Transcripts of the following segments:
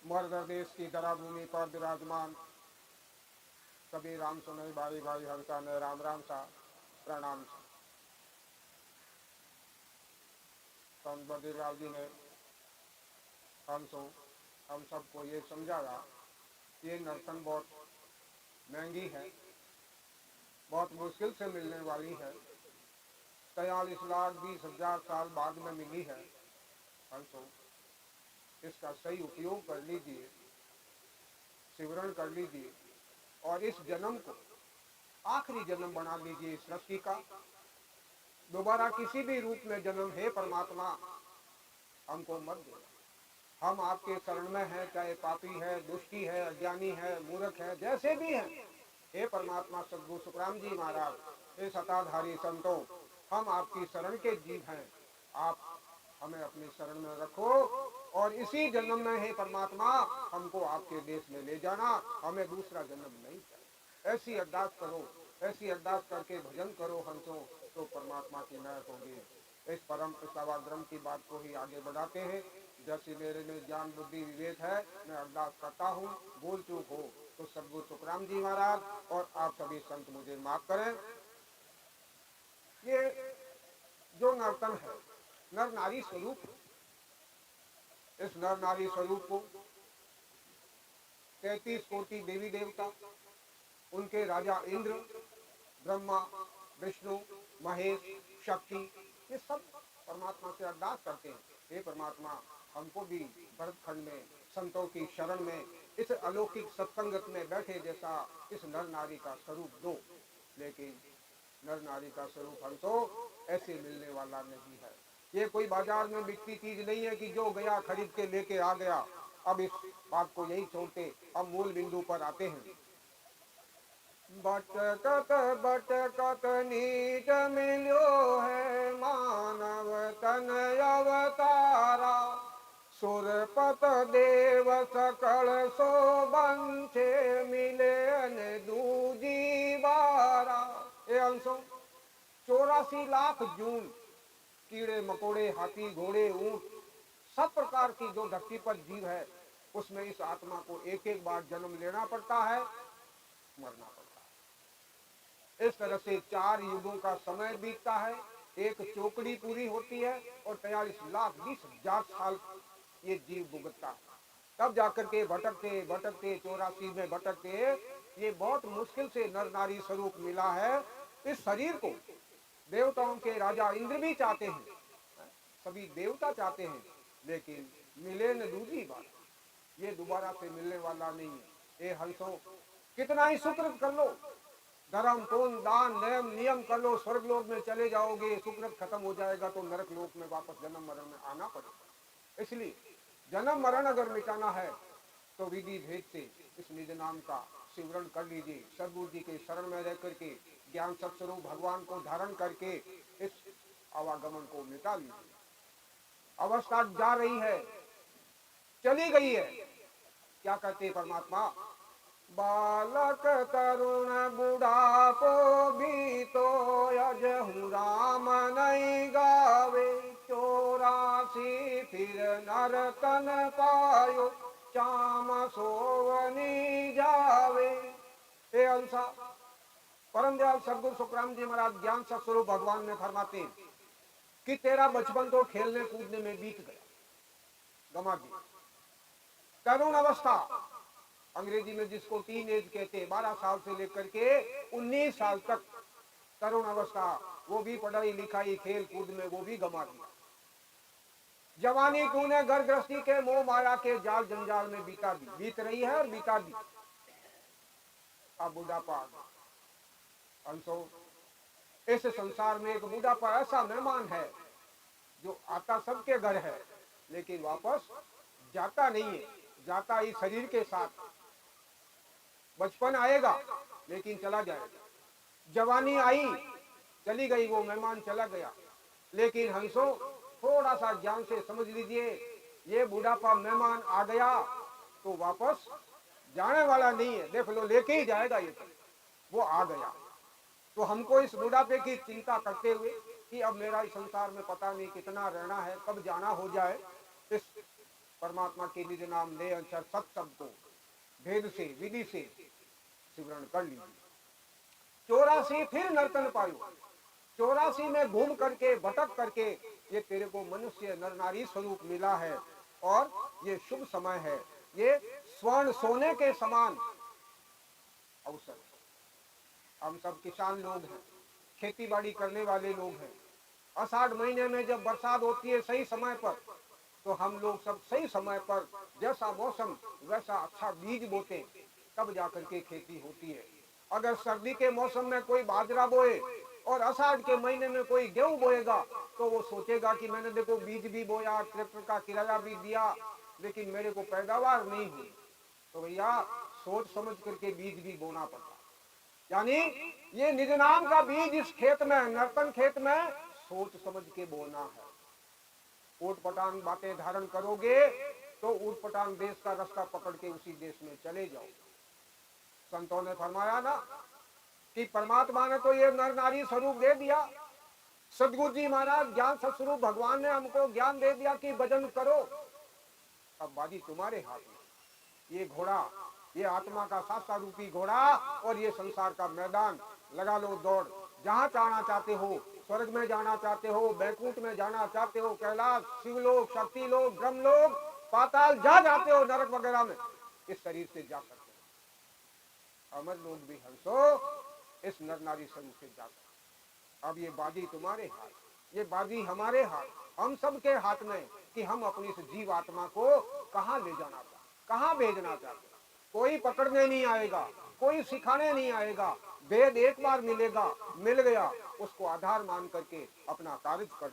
मर्द देश की धरा भूमि पर विराजमान सभी राम सुनई भाई भाई हल्का ने राम राम सा प्रणाम सा। संत बद्रीलाल जी ने हम सबको ये समझाया, ये नर्तन बहुत महंगी है, बहुत मुश्किल से मिलने वाली है, 43,20,000 साल बाद में मिली है। हंसो, इसका सही उपयोग कर लीजिए, सिमरण कर लीजिए और इस जन्म को आखिरी जन्म बना लीजिए इस सृष्टि का। दोबारा किसी भी रूप में जन्म, हे परमात्मा हमको मत दो। हम आपके शरण में हैं, चाहे पापी है, दुष्टी है, अज्ञानी है, मूर्ख है, जैसे भी हैं। हे परमात्मा सद्गुरु सुखराम जी महाराज, हे सताधारी संतों, हम आपकी शरण के जीव हैं। आप हमें अपनी शरण में रखो और इसी जन्म में हे परमात्मा हमको आपके देश में ले जाना, हमें दूसरा जन्म नहीं चाहिए। ऐसी अरदास करो, ऐसी अरदास करके भजन करो हंसो, तो परमात्मा की नायक होगी। इस परम प्रसावाग्रम की बात को ही आगे बढ़ाते हैं। जैसे मेरे में ज्ञान बुद्धि विवेक है, मैं अरदास करता हूँ, भूल चूक हो तो सद्गुरु सुखराम जी महाराज और आप सभी संत मुझे माफ करें। ये जो नर्तन है नर नारी स्वरूप, इस नर नारी स्वरूप को 33 कोटि देवी देवता, उनके राजा इंद्र, ब्रह्मा, विष्णु, महेश, शक्ति, ये सब परमात्मा से अरदास करते हैं, हे परमात्मा हमको भी भरतखंड में संतों की शरण में इस अलौकिक सत्संगत में बैठे जैसा इस नर नारी का स्वरूप दो। लेकिन नर नारी का स्वरूप हमको ऐसे मिलने वाला नहीं है। ये कोई बाजार में बिकती चीज नहीं है कि जो गया खरीद के लेके आ गया। अब इस बात को यही छोड़ते अब मूल बिंदु पर आते हैं। भटकत भटकत नीच मिलो है मानव तन अवतारा, सुरपत देव सकल सो बंशे मिले न दूजी बारा। ये अंशों 84 लाख जून, कीड़े मकोड़े, हाथी, घोड़े, ऊंट, सब प्रकार की जो धरती पर जीव है, उसमें इस आत्मा को एक एक बार जन्म लेना पड़ता है, मरना पड़ता है। इस तरह से 4 युगों का समय बीतता है, एक चौकड़ी पूरी होती है और 43,20,000 साल ये जीव भुगतता है। तब जाकर के भटकते भटकते 84 में भटकते ये बहुत मुश्किल से नर नारी स्वरूप मिला है। इस शरीर को देवताओं के राजा इंद्र भी चाहते हैं, सभी देवता चाहते हैं, लेकिन मिले न दूसरी बार, ये दोबारा से मिलने वाला नहीं है। ये हंसों कितना ही सुकृत कर लो, धर्म पुण्य दान नियम नियम कर लो, स्वर्ग लोक में चले जाओगे, सुकृत खत्म हो जाएगा तो नरक लोक में वापस जन्म मरण में आना पड़ेगा। इसलिए जन्म मरण अगर मिटाना है तो विधि भेद से इस निज नाम का सिमरण कर लीजिए। सद्गुरु जी के शरण में रह करके ज्ञान सत्स्वरूप भगवान को धारण करके इस आवागमन को मिटा लीजिए। अवस्था जा रही है, चली गई है, क्या कहते परमात्मा, बालक तरुण बुढ़ापो भी तो अजहु राम नहीं गावे, 84 फिर नरतन पायो चाम सोवनी जावे। हे अंसा, परम दयाल सद्गुरु सुखराम जी महाराज ज्ञान सत्स्वरूप भगवान ने फरमाते कि तेरा बचपन तो खेलने कूदने में बीत गया, गमा दिया। तरुण अवस्था, अंग्रेजी में जिसको टीन एज कहते, 12 साल से लेकर के 19 साल तक तरुण अवस्था, वो भी पढ़ाई लिखाई खेल कूद में वो भी गमा दिया। जवानी तूने घर गृहस्थी के मोह माया के जाल जंजाल में बीता दी, बीत रही है और बीता दी। अब बुढ़ापा अंशों, इस संसार में एक बुढ़ापा ऐसा मेहमान है जो आता सबके घर है लेकिन वापस जाता नहीं है, जाता ही शरीर के साथ। बचपन आएगा लेकिन चला जाएगा, जवानी आई चली गई, वो मेहमान चला गया। लेकिन हंसो थोड़ा सा ज्ञान से समझ लीजिए, ये बुढ़ापा मेहमान आ गया तो वापस जाने वाला नहीं है, देख लो लेके ही जाएगा ये तो, वो आ गया। तो हमको इस बुढ़ापे की चिंता करते हुए कि अब मेरा इस संसार में पता नहीं कितना रहना है, कब जाना हो जाए, इस परमात्मा के निज नाम ले अक्षर सत शब्द को भेद से विधि से सिमरण कर लीजिए। 84 फिर नर्तन पायो, 84 में घूम करके भटक करके ये तेरे को मनुष्य नर नारी स्वरूप मिला है और ये शुभ समय है, ये स्वर्ण सोने के समान अवसर। हम सब किसान लोग हैं, खेती बाड़ी करने वाले लोग हैं। आषाढ़ महीने में जब बरसात होती है सही समय पर, तो हम लोग सब सही समय पर जैसा मौसम वैसा अच्छा बीज बोते, तब जाकर के खेती होती है। अगर सर्दी के मौसम में कोई बाजरा बोए और आषाढ़ के महीने में कोई गेहूं बोएगा, तो वो सोचेगा कि मैंने देखो बीज भी बोया, ट्रैक्टर का किराया भी दिया, लेकिन मेरे को पैदावार नहीं हुई। तो भैया सोच समझ करके बीज भी बोना पड़ता। यानी ये निज नाम का बीज इस खेत में, नर्तन खेत में सोच समझ के बोना है। ऊट पटांग बातें धारण करोगे तो ऊट पटांग देश का रास्ता पकड़ के उसी देश में चले जाओ। संतों ने फरमाया ना कि परमात्मा ने तो ये नर नारी स्वरूप दे दिया। सदगुरु जी महाराज ज्ञान स्वरूप भगवान ने हमको ज्ञान दे दिया कि भजन करो। अब बाजी तुम्हारे हाथ में। ये घोड़ा, ये आत्मा का शास्त्र रूपी घोड़ा और ये संसार का मैदान, लगा लो दौड़। जहां जाना चाहते हो, स्वर्ग में जाना चाहते हो, बैकुंठ में जाना चाहते हो, कैलाश, शिवलोक, शक्तिलोक, ब्रह्मलोक, पाताल जा जाते हो, नरक वगैरह में इस शरीर से जा सकते हो। अमर लोग भी हंसो इस नर नारी स्वरूप से जा सकते। अब ये बाजी तुम्हारे हाथ, ये बाजी हमारे हाथ, हम सबके हाथ में कि हम अपनी इस जीव आत्मा को कहाँ ले जाना चाहते, कहाँ भेजना चाहते। कोई पकड़ने नहीं आएगा, कोई सिखाने नहीं आएगा। वेद एक बार मिलेगा, मिल गया, उसको आधार मान करके अपना कार्य कर।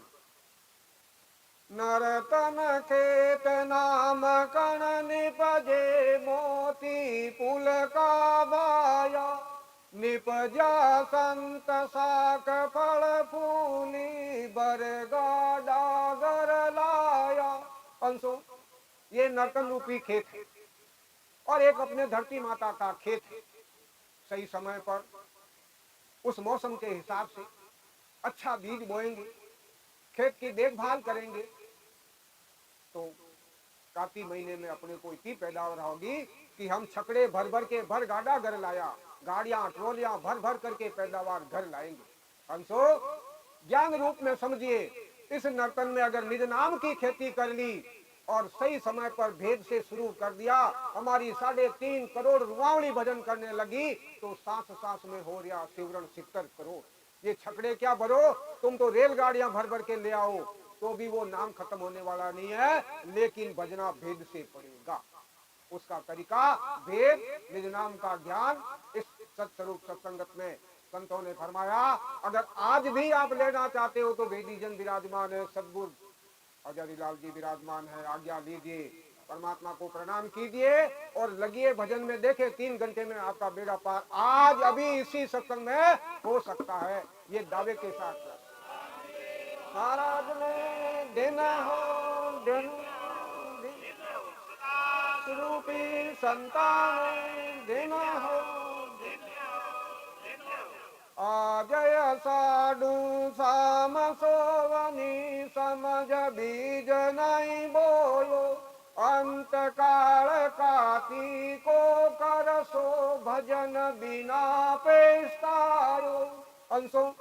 नरतन खेत नाम कण निपजे मोती पुल का बाया, निपजा संत साक फल फूली बरगा डागर लाया। अंशो ये नर्तन रूपी खेत है और एक अपने धरती माता का खेत है। सही समय पर उस मौसम के हिसाब से अच्छा बीज बोएंगे, खेत की देखभाल करेंगे, तो कार्तिक महीने में अपने को इतनी पैदावार होगी कि हम छकड़े भर भर के भर गाड़ा घर लाया, गाड़ियां ट्रोलियां भर भर करके पैदावार घर लाएंगे। हमसो ज्ञान रूप में समझिए, इस नर्तन में अगर निज नाम की खेती कर ली और सही समय पर भेद से शुरू कर दिया, हमारी 3.5 करोड़ रुआवणी भजन करने लगी, तो सांस सांस में हो रहा सिमरन 70 करोड़। ये छकड़े क्या भरो, तुम तो रेलगाड़ियां भर भर के ले आओ, तो भी वो नाम खत्म होने वाला नहीं है, लेकिन भजना भेद से पड़ेगा। उसका तरीका भेद, निज नाम का ज्ञान। इस सत्स्वरूप सत्संगत में संतों ने फरमाया, अगर आज भी आप लेना चाहते हो तो वेदी जन विराजमान है, सदगुरु अजय लाल जी विराजमान है, आज्ञा लीजिए, परमात्मा को प्रणाम कीजिए और लगिए भजन में। देखे 3 घंटे में आपका बेड़ा पार आज अभी इसी सत्संग में हो सकता है, ये दावे के साथ। महाराज ने दिन हो दिन रूपी संतान दिन हो आजय साडू साम सोवनी समझ बीज नहीं बोलो, अंत काल काती को कर सो भजन बिना पेस्तारो। अंशों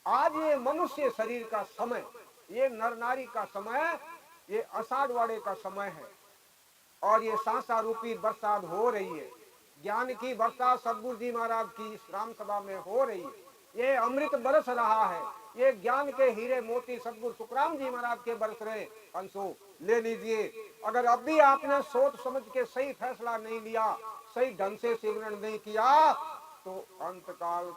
आज ये मनुष्य शरीर का समय, ये नर नारी का समय, ये आषाढ़ वाड़े का समय है और ये सांसा रूपी बरसात हो रही है। ज्ञान की वर्षा सदगुरु जी महाराज की राम सभा में हो रही है। ये अमृत बरस रहा है, ये ज्ञान के हीरे मोती सदगुरु सुखराम जी महाराज के बरस रहे। अंशों ले लीजिए। अगर अब भी आपने सोच समझ के सही फैसला नहीं लिया, सही ढंग से सिमरण नहीं किया, तो अंतकाल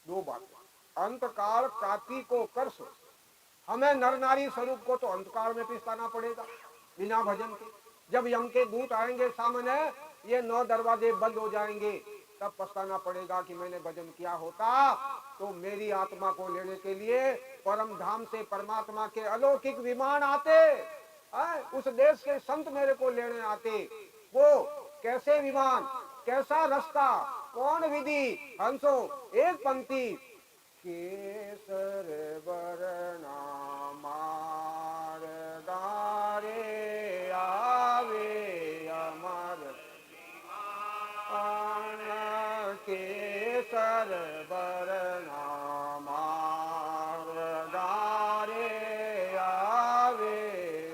2 बातें, अंतकाल काती को कर सो। हमें नर नारी स्वरूप को तो अंतकाल में पिसताना पड़ेगा बिना भजन के। जब यम के दूत आएंगे सामने, ये 9 दरवाजे बंद हो जाएंगे, तब पछताना पड़ेगा कि मैंने भजन किया होता तो मेरी आत्मा को लेने के लिए परम धाम से परमात्मा के अलौकिक विमान आते, उस देश के संत मेरे को लेने आते। वो कैसे विमान, कैसा रास्ता, कौन विधि। हंसो एक पंक्ति, केसर वरना मार गारे सरबर नामारे आवे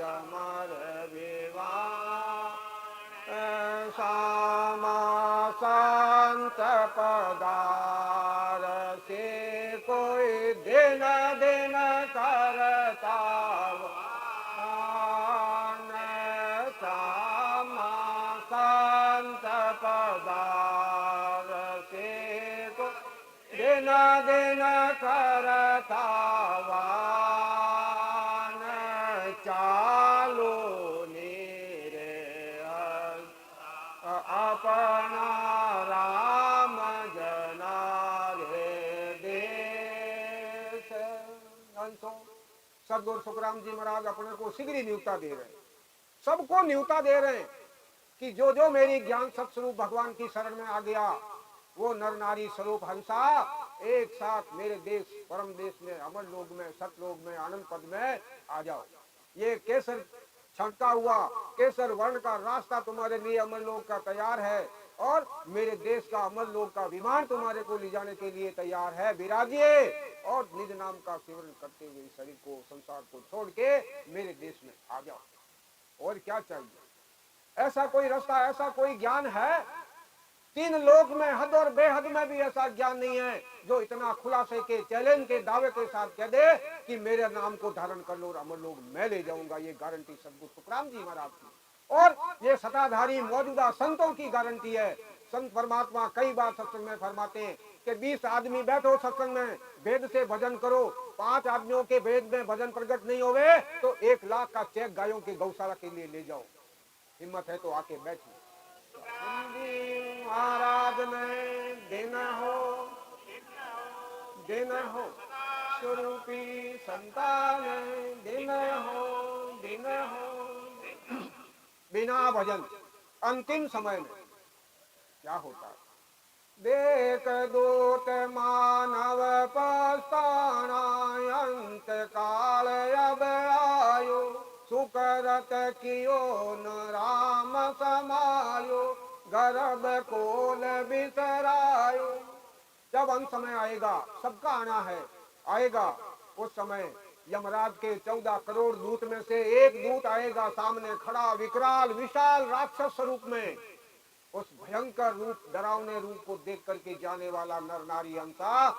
अमर विवान सामा संत पदार से कोई दिन दिन करता सामा संत पदार से कोई दिन दिन करता चालो नीरे अपना राम जना रे देश। सदगुरु सुखराम जी महाराज अपने को शीघ्र न्योता दे रहे हैं, सबको न्योता दे रहे हैं कि जो जो मेरी ज्ञान सत्स्वरूप भगवान की शरण में आ गया वो नर नारी स्वरूप हंसा एक साथ मेरे देश परम देश में अमर लोक में सतलोक में आनंद पद में आ जाओ। ये केसर छंटका हुआ केसर वर्ण का रास्ता तुम्हारे लिए अमर लोक का तैयार है और मेरे देश का अमर लोक का विमान तुम्हारे को ले जाने के लिए तैयार है। विराजिए और निज नाम का सेवन करते हुए शरीर को संसार को छोड़ के मेरे देश में आ जाओ। और क्या चाहिए? ऐसा कोई रास्ता ऐसा कोई ज्ञान है? तीन लोक में हद और बेहद में भी ऐसा ज्ञान नहीं है जो इतना खुलासे के चैलेंज के दावे के साथ कह दे कि मेरे नाम को धारण कर लो और अमर लोक मैं ले जाऊंगा। ये गारंटी सदगुरु सुखराम जी महाराज की और ये सताधारी मौजूदा संतों की गारंटी है। संत परमात्मा कई बार सत्संग में फरमाते हैं कि 20 आदमी बैठो सत्संग में वेद से भजन करो, 5 आदमियों के वेद में भजन प्रकट नहीं होवे तो 1 लाख का चेक गायों की गौशाला के लिए ले जाओ। हिम्मत है तो आके बैठो। महाराज में दिन हो स्वरूपी संतान दिन हो बिना भजन अंतिम समय में क्या होता है? देख दूत मानव पस्ताना अंत काल अब आयो सुकरत कियो न राम समायो गर्भ कोल बिसरायो। जब अंत समय आएगा सबका आना है आएगा उस समय यमराज के 14 करोड़ दूत में से एक दूत आएगा सामने खड़ा विकराल विशाल राक्षस स्वरूप में। उस भयंकर रूप डरावने रूप को देख करके जाने वाला नर नारी हंसा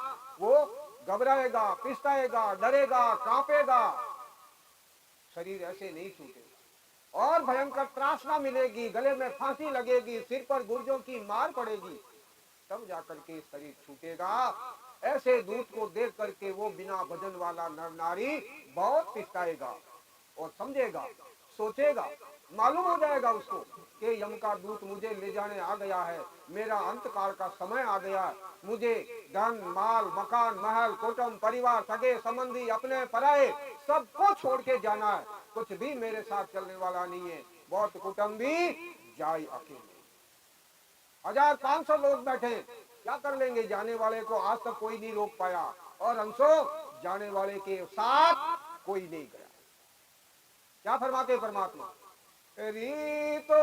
वो घबराएगा पिछताएगा डरेगा कांपेगा। शरीर ऐसे नहीं छूटेगा और भयंकर त्रासना मिलेगी गले में फांसी लगेगी सिर पर गुर्जों की मार पड़ेगी तब जाकर के शरीर छूटेगा। ऐसे दूत को देख करके वो बिना भजन वाला नर नारी बहुत पिछताएगा और समझेगा सोचेगा मालूम हो जाएगा उसको कि यम का दूत मुझे ले जाने आ गया है, मेरा अंतकाल का समय आ गया है, मुझे धन माल मकान महल कुटुंब परिवार सगे संबंधी अपने पराए सबको छोड़ के जाना है। कुछ भी मेरे साथ चलने वाला नहीं है। बहुत कुटुंब भी जाए अकेले। 1500 लोग बैठे क्या कर लेंगे? जाने वाले को आज तक कोई नहीं रोक पाया और अंशो जाने वाले के साथ कोई नहीं गया। क्या फरमाते परमात्मा? रीतो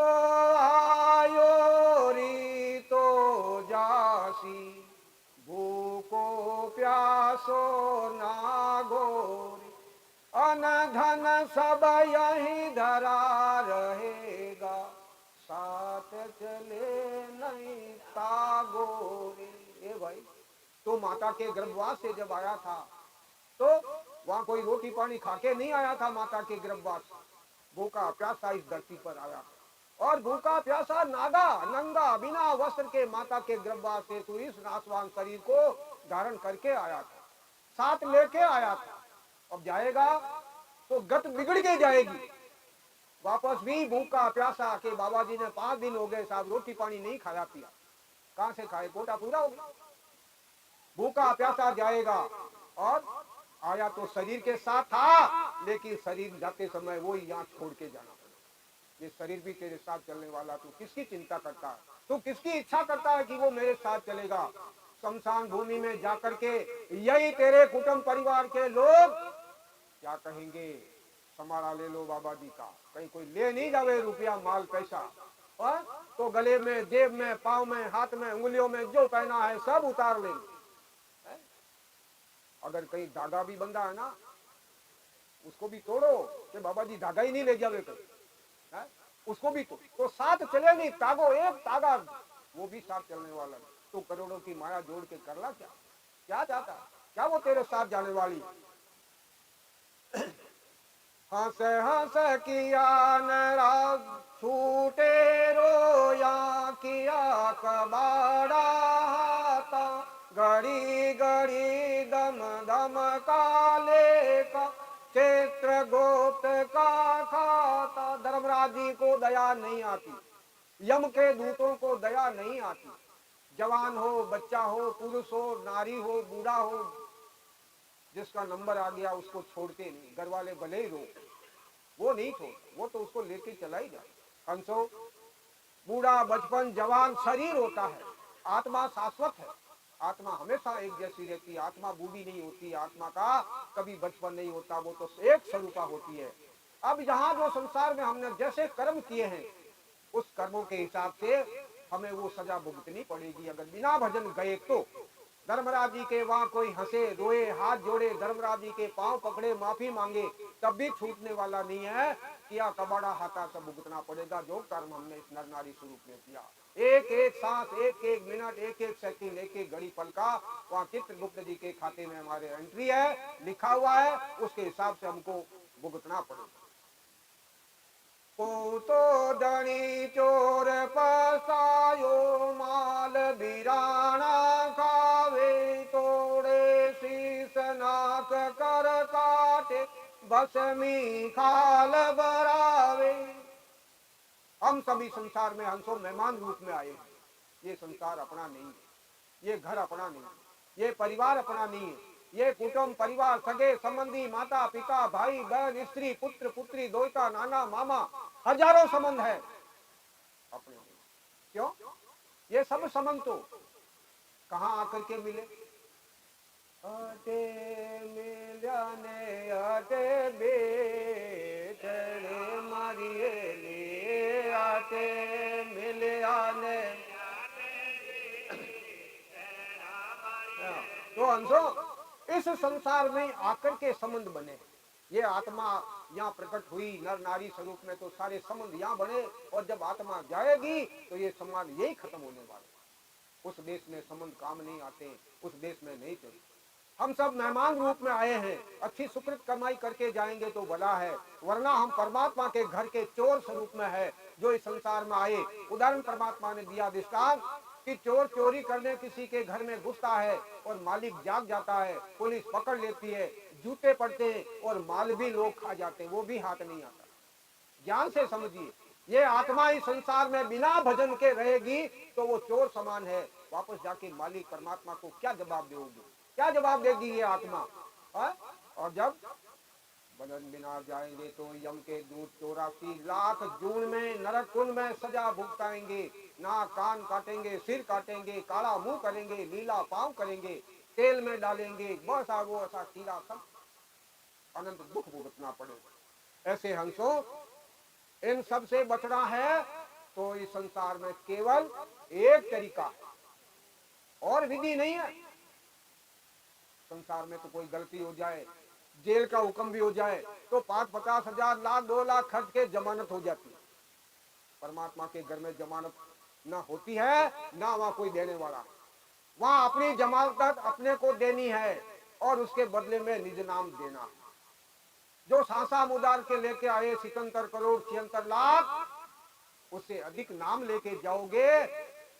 आयो रीतो जासी भूको प्यासो नागोरी अन धन सब यही धरा रहेगा साथ चले नहीं तागोरी। ए भाई तो माता के गर्भवास से जब आया था तो वहां कोई रोटी पानी खाके नहीं आया था। माता के गर्भवास भूखा प्यासा इस धरती पर आया और भूखा प्यासा नागा नंगा बिना वस्त्र के माता के गर्भवास से तो इस नासवान शरीर को धारण करके आया था साथ लेके आया था। अब जाएगा तो गत बिगड़ के जाएगी। वापस भी भूखा प्यासा के बाबा जी ने 5 दिन हो गए साहब रोटी पानी नहीं खाया पिया। कहां से खाए? कोटा पूरा हो गया। भूखा प्यासा जाएगा और आया तो शरीर के साथ था लेकिन शरीर जाते समय वो ही यहाँ छोड़ के जाना पड़ा। ये शरीर भी तेरे साथ चलने वाला, तू किसकी चिंता करता है? तू किसकी इच्छा करता है कि वो मेरे साथ चलेगा? शमशान भूमि में जाकर के यही तेरे कुटुंब परिवार के लोग क्या कहेंगे? समारा ले लो बाबा जी का, कहीं कोई ले नहीं जावे रुपया माल पैसा। और तो गले में, जेब में, पाँव में, हाथ में, उंगलियों में जो पहना है सब उतार लेंगे। अगर कहीं धागा भी बंधा है ना, उसको भी तोड़ो कि बाबा जी धागा ही नहीं ले जावे कहीं, उसको भी तो साथ चले नहीं, तागो एक तागा वो भी साथ चलने वाला नहीं। तो करोड़ों की माया जोड़ के करला क्या, क्या चाहता, क्या वो तेरे साथ जाने वाली। हंस हंस किया नाराज छूटे रोया किया कबाड़ा हाथा, घड़ी घड़ी दम दम काले का क्षेत्र गोप्त का खाता। धर्मराज जी को दया नहीं आती, यम के दूतों को दया नहीं आती। जवान हो, बच्चा हो, पुरुष हो, नारी हो, बूढ़ा हो, जिसका नंबर आ गया उसको छोड़ते नहीं। घर वाले भले ही रो, वो नहीं छोड़, वो तो उसको लेके चला ही जाए। कंसो बूढ़ा, बचपन, जवान शरीर होता है, आत्मा शाश्वत है। आत्मा हमेशा एक जैसी रहती है, आत्मा बूढ़ी नहीं होती, आत्मा का कभी बचपन नहीं होता, वो तो एक स्वरूपा होती है। अब यहाँ जो संसार में हमने जैसे कर्म किए हैं, उस कर्मों के हिसाब से हमें वो सजा भुगतनी पड़ेगी। अगर बिना भजन गए तो धर्मराज जी के वहां कोई हंसे रोए, हाथ जोड़े, धर्मराज जी के पांव पकड़े, माफी मांगे, तब भी छूटने वाला नहीं है। किया कबाड़ा हाथा सब भुगतना पड़ेगा, जो कर्म हमने इस नर नारी स्वरूप में किया। एक एक सांस, एक एक मिनट, एक एक सेकंड, एक एक घड़ी पल का वहाँ चित्रगुप्त जी के खाते में हमारे एंट्री है, लिखा हुआ है, उसके हिसाब से हमको भुगतना पड़ेगा। तो धनी चोर पसायो माल बिराना खावे, तोड़े शीस नाक कर काटे बसमी खाल बरावे। हम सभी संसार में हंसो मेहमान रूप में आए हैं। ये संसार अपना नहीं है, ये घर अपना नहीं है, ये परिवार अपना नहीं है। ये कुटुंब, परिवार, सगे संबंधी, माता पिता, भाई बहन, स्त्री, पुत्र पुत्री, दोता, नाना मामा, हजारों संबंध है अपने। क्यों? ये सब संबंध तो कहाँ आकर के मिले? अटे मिलने अटे बेटड़े मारिए ले, आटे मिले आने। तो अंशो इस संसार में आकर के संबंध बने। ये आत्मा यहाँ प्रकट हुई नर नारी स्वरूप में, तो सारे संबंध यहाँ बने, और जब आत्मा जाएगी तो ये संबंध यही खत्म होने वाले। उस देश में संबंध काम नहीं आते, उस देश में नहीं चलते। हम सब मेहमान रूप में आए हैं, अच्छी सुकृत कमाई करके जाएंगे तो भला है, वरना हम परमात्मा के घर के चोर स्वरूप में है जो इस संसार में आए। उदाहरण परमात्मा ने दिया दृष्टांत कि चोर चोरी करने किसी के घर में घुसता है और मालिक जाग जाता है, पुलिस पकड़ लेती है, जूते पड़ते हैं और माल भी लोग खा जाते हैं, वो भी हाथ नहीं आता। ज्ञान से समझिए, ये आत्मा इस संसार में बिना भजन के रहेगी तो वो चोर समान है। वापस जाके मालिक परमात्मा को क्या जवाब दोगे? क्या जवाब देगी ये आत्मा? और जब बदन बिना जाएंगे तो यम के दूत 84 लाख जून में नरक कुंड में सजा भुगताएंगे। नाक कान काटेंगे, सिर काटेंगे, काला मुंह करेंगे, नीला पांव करेंगे, तेल में डालेंगे, बस वो ऐसा कीड़ा, सब अनंत दुख भुगतना पड़ेगा। ऐसे हंसो इन सब से बचना है तो इस संसार में केवल एक तरीका है और विधि नहीं है। संसार में तो कोई गलती हो जाए, जेल का हुक्म भी हो जाए तो 5-50 हजार, लाख, 2 लाख खर्च के जमानत हो जाती है। परमात्मा के घर में जमानत ना होती है, ना वहां कोई देने वाला। वहां अपनी जमानत अपने को देनी है और उसके बदले में निज नाम देना है। जो सांसा मुदार के लेके आए 77 करोड़ 76 लाख, उससे अधिक नाम लेके जाओगे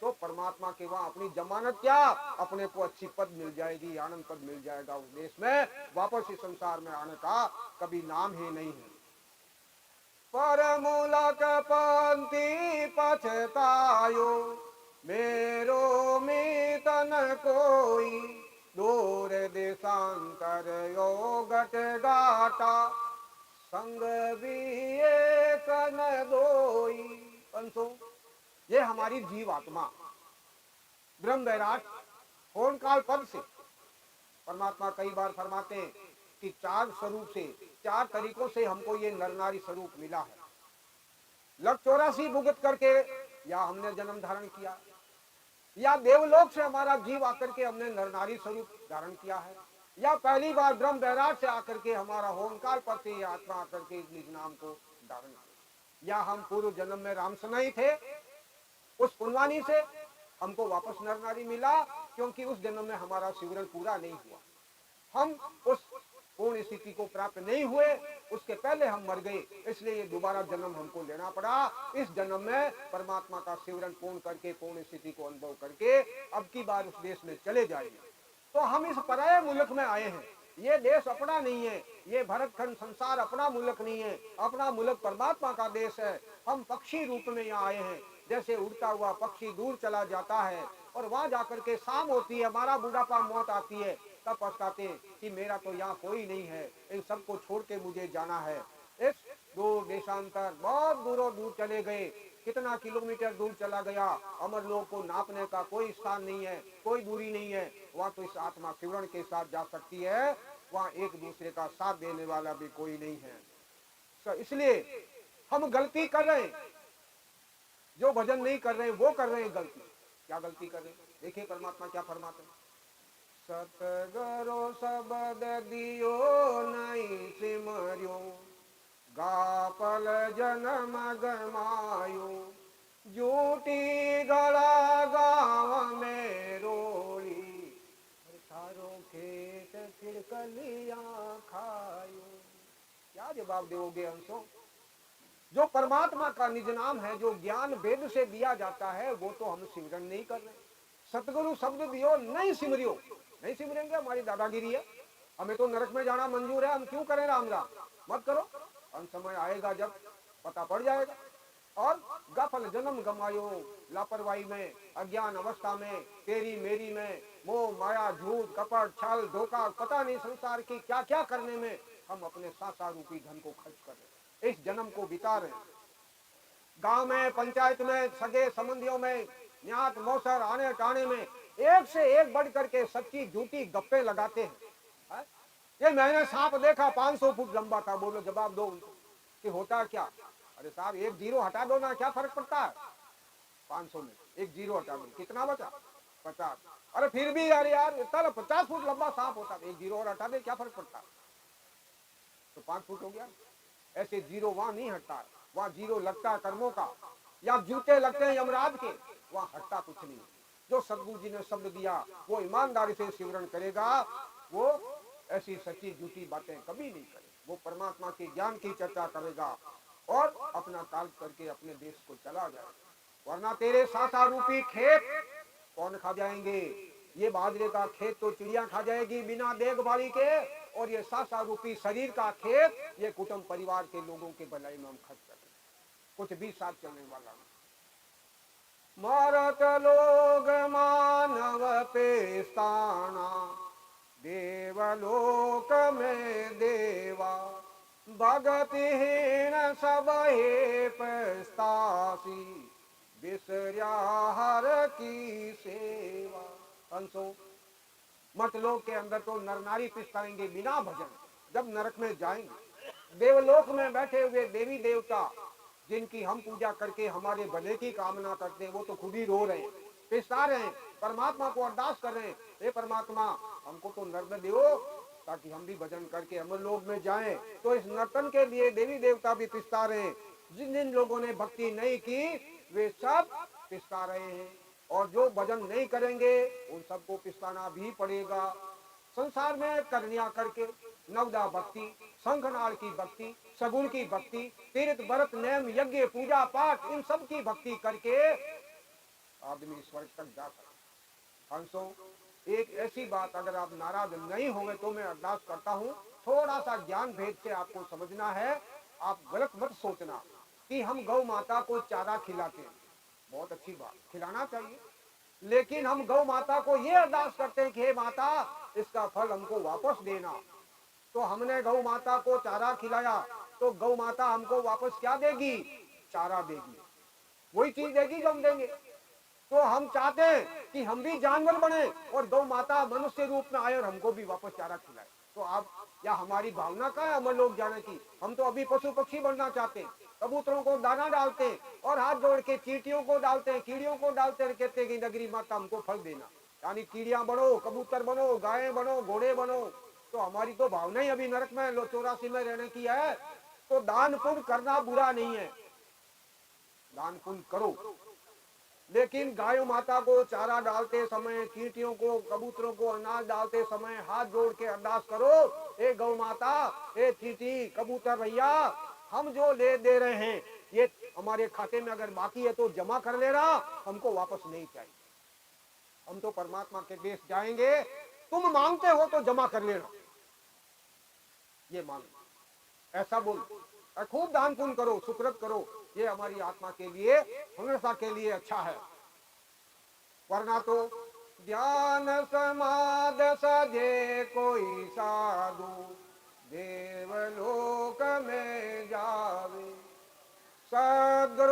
तो परमात्मा के वहां अपनी जमानत क्या, अपने को अच्छी पद मिल जाएगी, आनंद पद मिल जाएगा। उस देश में वापस इस संसार में आने का कभी नाम ही नहीं है। पर मूलक पंथी पछतायो, मेरो मितन कोई, दूर देशांतर यो गट गाटा, संग भी एक न दोई। पंसो ये हमारी जीव आत्मा ब्रह्म वैराट होन काल पद से परमात्मा कई बार फरमाते हैं कि 4 स्वरूप से, 4 तरीकों से हमको ये नर नारी स्वरूप मिला है। लग 84 भुगत करके या हमने जन्म धारण किया, या देवलोक से हमारा जीव आकर के हमने नर नारी स्वरूप धारण किया है, या पहली बार ब्रह्म बैराट से आकर के हमारा होमकाल पर से आत्मा आकर के निज नाम को धारण किया, या हम पूर्व जन्म में राम सनाई थे, उस पुण्यवानी से हमको वापस नर नारी मिला, क्योंकि उस जन्म में हमारा सिमरन पूरा नहीं हुआ, हम उस पूर्ण स्थिति को प्राप्त नहीं हुए, उसके पहले हम मर गए, इसलिए ये दोबारा जन्म हमको लेना पड़ा। इस जन्म में परमात्मा का सिमरन पूर्ण करके पूर्ण स्थिति को अनुभव करके अब की बार उस देश में चले जाएंगे। तो हम इस पराये मुल्क में आए हैं, ये देश अपना नहीं है, ये भरतखंड संसार अपना मुल्क नहीं है, अपना मुल्क परमात्मा का देश है। हम पक्षी रूप में यहाँ आए हैं, जैसे उड़ता हुआ पक्षी दूर चला जाता है और वहां जाकर के शाम होती है, हमारा बुढ़ापा मौत आती है, तब पछताते हैं कि मेरा तो यहाँ कोई नहीं है, इन सबको छोड़ के मुझे जाना है। इस दूर देशांतर बहुत दूरों दूर चले गए, कितना किलोमीटर दूर चला गया, अमर लोग को नापने का कोई स्थान नहीं है, कोई दूरी नहीं है, वहाँ तो इस आत्मा सिमरण के साथ जा सकती है, वहाँ एक दूसरे का साथ देने वाला भी कोई नहीं है। तो इसलिए हम गलती कर रहे हैं, जो भजन नहीं कर रहे हैं वो कर रहे हैं गलती। क्या गलती कर रहे हैं? देखिए परमात्मा क्या फरमाते हैं, सतगुरु शब्द दियो नहीं सिमरियो, गापल जन्म गमायो, झूठी गला गाँव में रोली, थारो खेत फिर कलियां खायो। क्या जवाब दोगे अंशों? जो परमात्मा का निज नाम है, जो ज्ञान वेद से दिया जाता है, वो तो हम सिमरन नहीं कर रहे। सतगुरु शब्द दियो नहीं सिमरियो, नहीं सिमरेंगे हमारी दादागिरी है, हमें तो नरक में जाना मंजूर है, हम क्यों करें राम राम? मत करो, हम समय आएगा जब पता पड़ जाएगा। और गफल जन्म गमायो, लापरवाही में, अज्ञान अवस्था में, तेरी मेरी में, मोह माया झूठ कपट छल धोखा, पता नहीं संसार की क्या क्या करने में हम अपने सासा रूपी धन को खर्च कर रहे, इस जन्म को बिता रहे। गांव में, पंचायत में, सगे संबंधियों में, न्यात मौसर आने टाने में एक से एक बढ़ करके सच्ची झूठी गप्पे लगाते हैं। ये मैंने सांप देखा 500 फुट लंबा था, बोलो जवाब दो उनको कि होता क्या? अरे साहब एक जीरो हटा दो ना, क्या फर्क पड़ता है? 500 में एक जीरो हटा दो, कितना बचा? 50। अरे फिर भी यार इतना 50 फुट लंबा सांप होता, एक जीरो और हटा दे, क्या फर्क पड़ता? तो 5 फुट हो गया। ऐसे जीरो वहां नहीं हटता, वहां जीरो लगता है कर्मों का, या जूते लगते हैं यमराज के, वहां हटता कुछ नहीं। जो सदगुरु जी ने शब्द दिया वो ईमानदारी से सिमरण करेगा, वो ऐसी सच्ची झूठी बातें कभी नहीं करे, वो परमात्मा के ज्ञान की चर्चा करेगा और अपना काल करके अपने देश को चला जाएगा। वरना तेरे सासा रूपी खेत कौन खा जाएंगे? ये बाजरे का खेत तो चिड़िया खा जाएगी बिना देखभाली के, और ये सासा रूपी शरीर का खेत ये कुटुंब परिवार के लोगों के भलाई में हम खर्च करें, कुछ भी साथ चलने वाला नहीं। मरत लोग मानव पेस्ताना, देवलोक में देवा, भगतिहीन सब हे पस्तासी, बिसर्या हर की सेवा। अंशों मतलोक के अंदर तो नर नारी पिसताएंगे बिना भजन, जब नरक में जाएंगे देवलोक में बैठे हुए देवी देवता जिनकी हम पूजा करके हमारे भले की कामना करते हैं, वो तो खुद ही रो रहे हैं, पिसता रहे हैं, परमात्मा को अरदास कर रहे हैं, हे परमात्मा हमको तो नर में दो ताकि हम भी भजन करके अमर लोक में जाएं। तो इस नर्तन के लिए देवी देवता भी पिसता रहे हैं। जिन जिन लोगों ने भक्ति नहीं की वे सब पिसता रहे हैं, और जो भजन नहीं करेंगे उन सबको पिसताना भी पड़ेगा। संसार में करनिया करके नवदा भक्ति, शंखनाल की भक्ति, सगुन की भक्ति, तीर्थ व्रत नेम यज्ञ पूजा पाठ, इन सब की भक्ति करके आदमी स्वर्ग तक जा सकता। हंसों एक ऐसी बात, अगर आप नाराज नहीं होंगे तो मैं अरदास करता हूँ, थोड़ा सा ज्ञान भेद से आपको समझना है। आप गलत मत सोचना कि हम गौ माता को चारा खिलाते हैं, बहुत अच्छी बात, खिलाना चाहिए, लेकिन हम गौ माता को ये अरदास करते हैं कि हे माता इसका फल हमको वापस देना। तो हमने गौ माता को चारा खिलाया तो गौ माता हमको वापस क्या देगी? चारा देगी, वही चीज देगी जो हम देंगे। तो हम चाहते हैं कि हम भी जानवर बने और गौ माता मनुष्य रूप में आए और हमको भी वापस चारा खिलाए। तो आप या हमारी भावना का है अमर लोग जाने की? हम तो अभी पशु पक्षी बनना चाहते हैं, कबूतरों को दाना डालते हैं और हाथ जोड़ के चींटियों को डालते हैं, कीड़ियों को डालते हैं, कहते हैं कि नगरी माता हमको फल देना। यानी कीड़ियां बनो, कबूतर बनो, गायें बनो, घोड़े बनो। तो हमारी तो भावना ही अभी नरक में 84 में रहने की है। तो दान पुण्य करना बुरा नहीं है, दान पुण्य करो, लेकिन गायों माता को चारा डालते समय, चींटियों को, कबूतरों को अनाज डालते समय हाथ जोड़ के अरदास करो, ए गौ माता, ए चींटी, कबूतर भैया, हम जो ले दे रहे हैं ये हमारे खाते में अगर बाकी है तो जमा कर लेना, हमको वापस नहीं चाहिए। हम तो परमात्मा के देश जाएंगे, तुम मांगते हो तो जमा कर लेना, ये मांग, ऐसा बोल। और खूब दान पुण्य करो, सुकृत करो, ये हमारी आत्मा के लिए हमेशा के लिए अच्छा है। वरना तो ध्यान समाध सजे कोई साधु, देवलोक में जावे। सद्गुरु